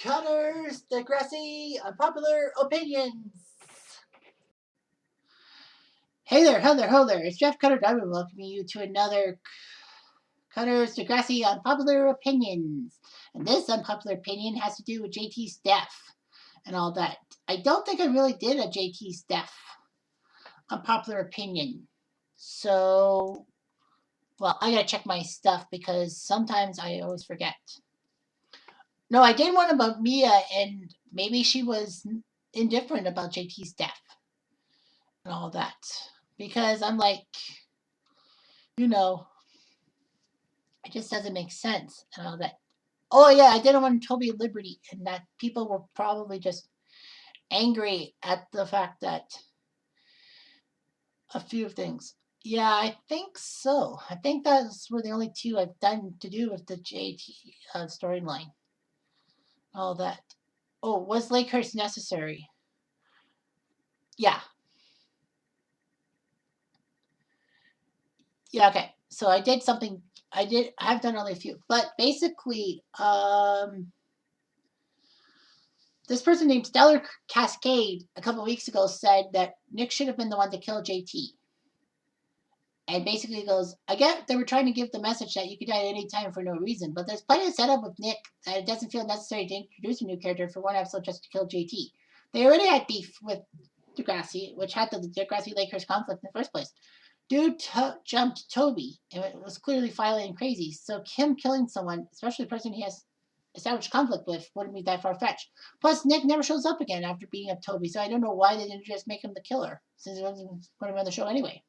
Cutter's Degrassi Unpopular Opinions. Hey there, ho there. It's Jeff Cutter Diamond welcoming you to another Cutter's Degrassi Unpopular Opinions. And this unpopular opinion has to do with JT's death and all that. I don't think I really did a JT's death unpopular opinion. So, well, I gotta check my stuff because sometimes I always forget. No, I did one about Mia, and maybe she was indifferent about JT's death and all that. Because I'm like, you know, it just doesn't make sense and all that. Oh, yeah, I didn't want Toby at Liberty, and that people were probably just angry at the fact that a few things. Yeah, I think so. I think those were the only two I've done to do with the JT storyline. All that. Oh, was Lakehurst necessary? Yeah. Yeah, okay. So I did something. I've done only a few. But basically, this person named Stellar Cascade a couple weeks ago said that Nick should have been the one to kill JT. And basically goes, I get they were trying to give the message that you could die at any time for no reason, but there's plenty of setup with Nick that it doesn't feel necessary to introduce a new character for one episode just to kill JT. They already had beef with Degrassi, which had the Degrassi Lakers conflict in the first place. Dude jumped Toby, and it was clearly violent and crazy, so him killing someone, especially a person he has established conflict with, wouldn't be that far-fetched. Plus, Nick never shows up again after beating up Toby, so I don't know why they didn't just make him the killer, since he wasn't going to be on the show anyway.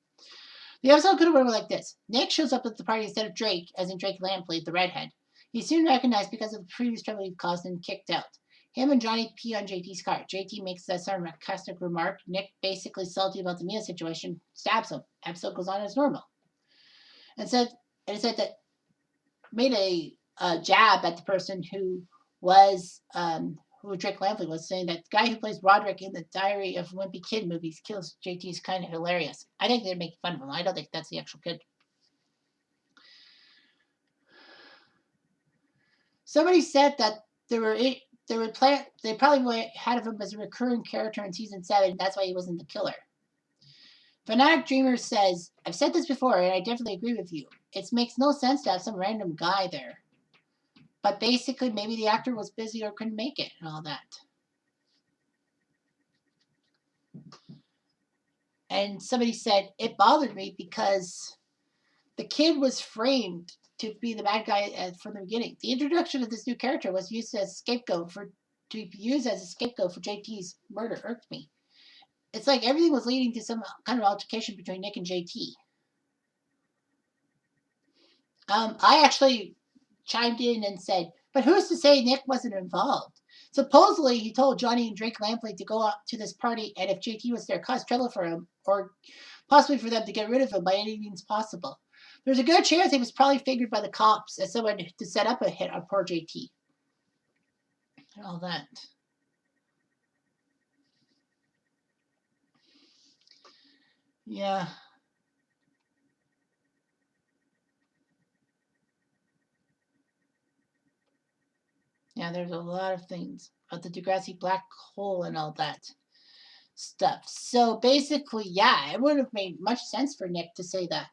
The episode could have went like this. Nick shows up at the party instead of Drake, as in Drake Lampley, the redhead. He's soon recognized because of the previous trouble he caused and kicked out. Him and Johnny pee on JT's car. JT makes that sarcastic remark. Nick, basically salty about the Mia situation, stabs him. Episode goes on as normal. And it said that made a jab at the person who was who Drake Lampley was, saying that the guy who plays Roderick in the Diary of Wimpy Kid movies kills JT is kind of hilarious. I think they're making fun of him. I don't think that's the actual kid. Somebody said that they probably had him as a recurring character in season 7. That's why he wasn't the killer. Fanatic Dreamer says, I've said this before, and I definitely agree with you. It makes no sense to have some random guy there. But basically, maybe the actor was busy or couldn't make it and all that. And somebody said, it bothered me because the kid was framed to be the bad guy from the beginning. The introduction of this new character was used as a scapegoat for JT's murder. Irked me. It's like everything was leading to some kind of altercation between Nick and JT. I actually chimed in and said, but who's to say Nick wasn't involved? Supposedly, he told Johnny and Drake Lampley to go out to this party, and if JT was there, cause trouble for him, or possibly for them to get rid of him by any means possible. There's a good chance he was probably figured by the cops as someone to set up a hit on poor JT. And all that. Yeah. Yeah, there's a lot of things about the Degrassi black hole and all that stuff. So basically, yeah, it would have made much sense for Nick to say that.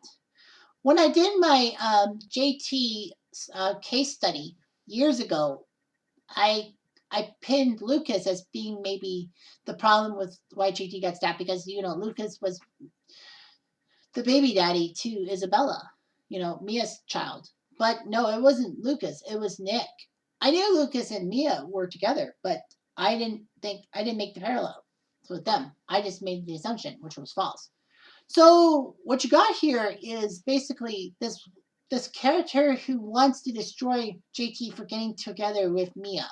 When I did my JT case study years ago, I pinned Lucas as being maybe the problem with why JT got stabbed because, Lucas was the baby daddy to Isabella, Mia's child. But no, it wasn't Lucas. It was Nick. I knew Lucas and Mia were together, but I didn't make the parallel with them. I just made the assumption, which was false. So what you got here is basically this character who wants to destroy JT for getting together with Mia.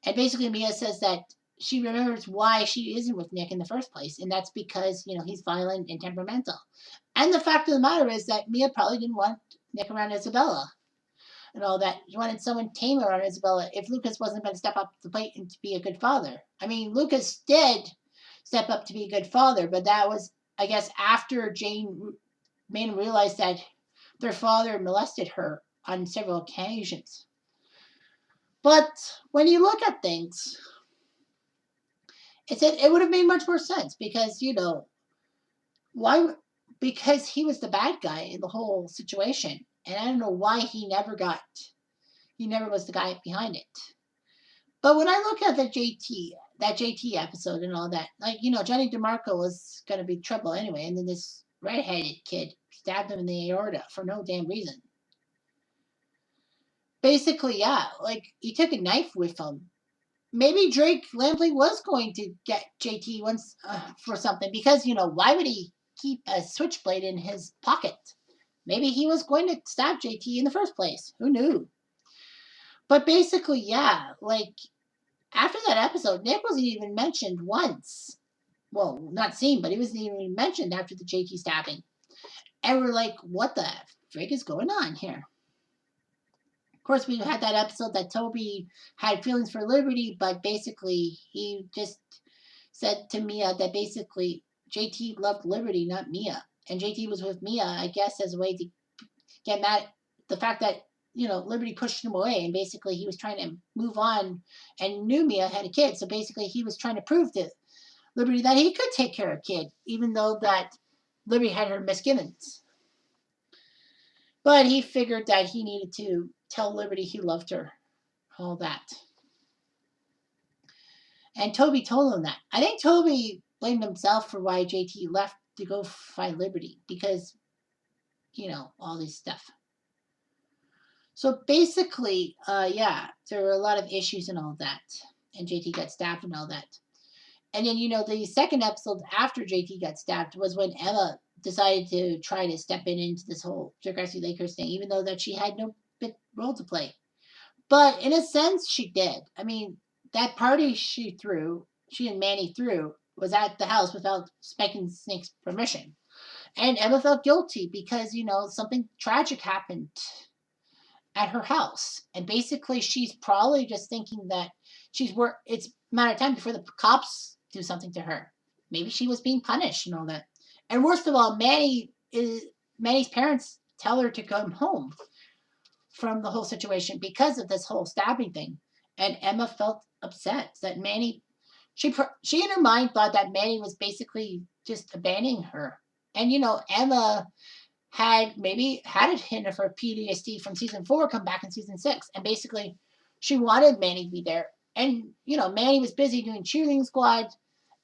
And basically Mia says that she remembers why she isn't with Nick in the first place, and that's because, he's violent and temperamental. And the fact of the matter is that Mia probably didn't want Nick around Isabella and all that. She wanted someone tame around Isabella if Lucas wasn't going to step up to the plate and to be a good father. I mean, Lucas did step up to be a good father, but that was, I guess, after Jane made him realize that their father molested her on several occasions. But when you look at things, it would have made much more sense because why? Because he was the bad guy in the whole situation, and I don't know why he never was the guy behind it. But when I look at that JT episode and all that, like Johnny DeMarco was gonna be trouble anyway, and then this redheaded kid stabbed him in the aorta for no damn reason. Basically, yeah, like he took a knife with him. Maybe Drake Lampley was going to get JT once for something because why would he keep a switchblade in his pocket? Maybe he was going to stab JT in the first place. Who knew? But basically, yeah, like after that episode, Nick wasn't even mentioned once. Well, not seen, but he wasn't even mentioned after the JT stabbing. And we're like, what the frig is going on here? Of course, we had that episode that Toby had feelings for Liberty, but basically he just said to Mia that basically JT loved Liberty, not Mia. And JT was with Mia, I guess, as a way to get mad at the fact that, Liberty pushed him away. And basically he was trying to move on and knew Mia had a kid. So basically he was trying to prove to Liberty that he could take care of a kid, even though that Liberty had her misgivings. But he figured that he needed to tell Liberty he loved her. All that. And Toby told him that. I think Toby blamed himself for why JT left to go find Liberty because, all this stuff. So basically, yeah, there were a lot of issues and all that. And JT got stabbed and all that. And then, the second episode after JT got stabbed was when Emma decided to try to step into this whole Degrassi Lakers thing, even though that she had no big role to play. But in a sense, she did. I mean, that party she and Manny threw, was at the house without Spike and Snake's permission. And Emma felt guilty because, something tragic happened at her house. And basically, she's probably just thinking that it's a matter of time before the cops do something to her. Maybe she was being punished and all that. And worst of all, Manny's parents tell her to come home from the whole situation because of this whole stabbing thing. And Emma felt upset that Manny, she in her mind thought that Manny was basically just abandoning her. And, Emma had maybe had a hint of her PTSD from season 4 come back in season 6. And basically, she wanted Manny to be there. And, Manny was busy doing cheerleading squad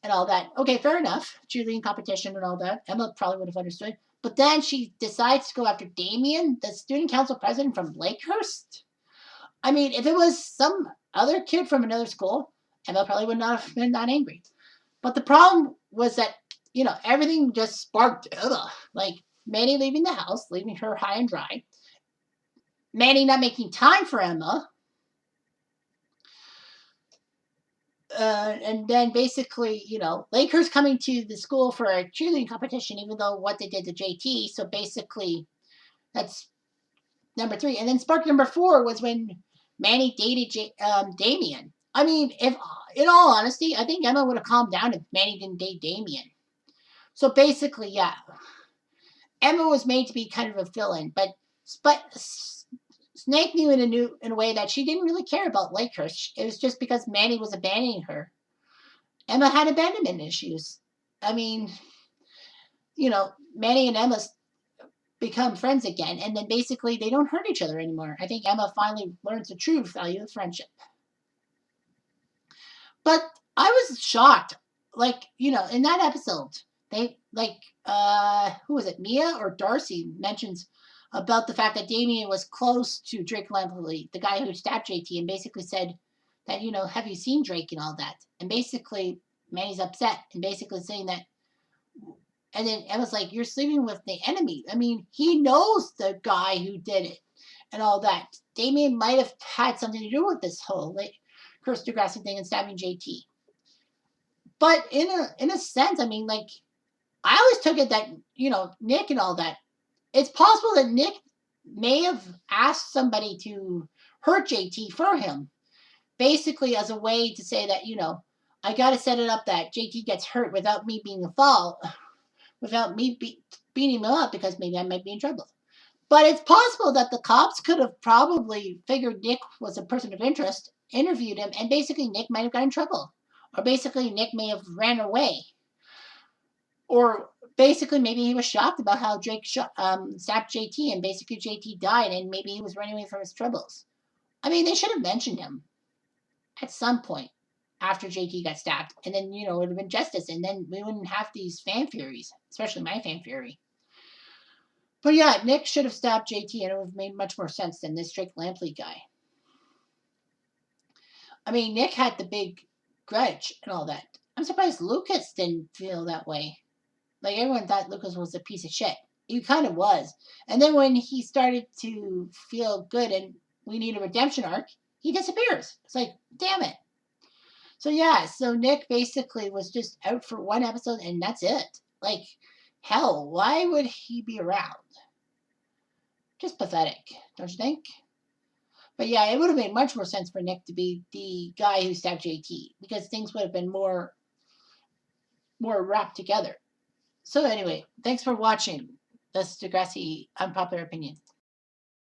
and all that. Okay, fair enough. Cheerleading competition and all that. Emma probably would have understood. But then she decides to go after Damien, the student council president from Lakehurst. I mean, if it was some other kid from another school, Emma probably would not have been that angry. But the problem was that, everything just sparked, like Manny leaving the house, leaving her high and dry. Manny not making time for Emma. And then basically, Lakers coming to the school for a cheerleading competition, even though what they did to JT. So basically, that's number 3. And then spark number 4 was when Manny dated Damien. I mean, if in all honesty, I think Emma would have calmed down if Manny didn't date Damien. So basically, yeah, Emma was made to be kind of a villain, but Snake knew in a way that she didn't really care about Lakehurst. It was just because Manny was abandoning her. Emma had abandonment issues. I mean, Manny and Emma become friends again, and then basically they don't hurt each other anymore. I think Emma finally learns the true value of friendship. But I was shocked, like, in that episode, they, like, who was it, Mia or Darcy mentions about the fact that Damien was close to Drake Lampley, the guy who stabbed JT, and basically said that, have you seen Drake and all that? And basically, Manny's upset and basically saying that, and then Emma's like, you're sleeping with the enemy. I mean, he knows the guy who did it and all that. Damien might have had something to do with this whole Curse Degrassi thing and stabbing JT. But in a sense, I mean, like, I always took it that, Nick and all that, it's possible that Nick may have asked somebody to hurt JT for him, basically as a way to say that, I got to set it up that JT gets hurt without me being a fault, without me beating him up because maybe I might be in trouble. But it's possible that the cops could have probably figured Nick was a person of interest, interviewed him, and basically Nick might have got in trouble. Or basically Nick may have ran away. Or basically maybe he was shocked about how Drake stabbed JT and basically JT died and maybe he was running away from his troubles. I mean, they should have mentioned him at some point after JT got stabbed. And then, it would have been justice. And then we wouldn't have these fan theories, especially my fan theory. But yeah, Nick should have stabbed JT and it would have made much more sense than this Drake Lampley guy. I mean, Nick had the big grudge and all that. I'm surprised Lucas didn't feel that way. Like, everyone thought Lucas was a piece of shit. He kind of was. And then when he started to feel good and we need a redemption arc, he disappears. It's like, damn it. So yeah, so Nick basically was just out for one episode and that's it. Like, hell, why would he be around? Just pathetic, don't you think? But yeah, it would have made much more sense for Nick to be the guy who stabbed JT because things would have been more wrapped together. So anyway, thanks for watching this Degrassi Unpopular Opinion.